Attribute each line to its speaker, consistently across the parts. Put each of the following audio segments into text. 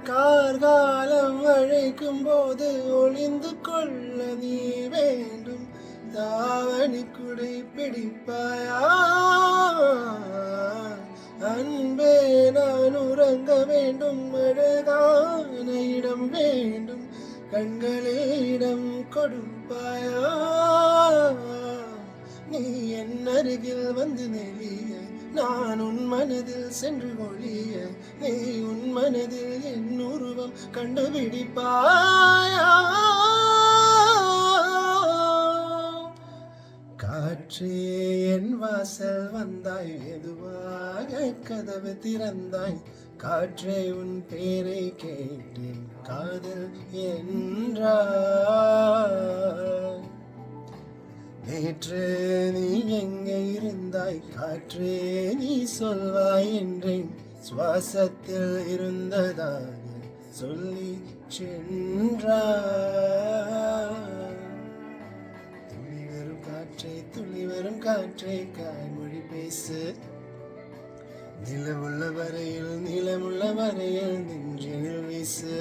Speaker 1: கார்காலம் அழைக்கும் போது ஒளிந்து கொள்ள நீ வேண்டும். தாவணி குடை பிடிப்பாயா? அன்பே நான் உறங்க வேண்டும். அழகான இடம் வேண்டும். கண்களிடம் கொடுப்பாயா? நீ என் அருகில் வந்து நெளிய, நான் உன் மனதில் சென்று ஒளிய, நீ உன் மனதில் என் உருவம் கண்டுபிடிப்பாயா? காற்றே என் வாசல் வந்தாய், மெதுவாக கதவு திறந்தாய். காற்றே உன் பேரை கேட்டேன், காதல் என்றாய். நேற்று நீ எங்கே இருந்தாய்? காற்றே நீ சொல்வாய் என்றேன். சுவாசத்தில் இருந்ததாக சொல்லி சென்றாய். துளி வரும் காற்றே, துளி வரும் காற்றே, காய்மொழி பேசு. நிலமுள்ள வரையில், நிலமுள்ள வரையில் நெஞ்சினில் வீசு.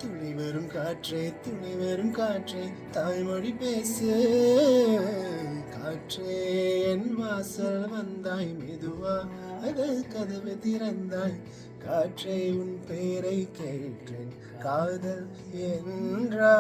Speaker 1: துளி வரும் காற்றே, துளி வரும் காற்றே, தாய்மொழி பேசு. காற்றே என் வாசல் வந்தாய், மெதுவாக கதவு திறந்தாய். காற்றே உன் பேரை கேட்டேன், காதல் என்றாய்.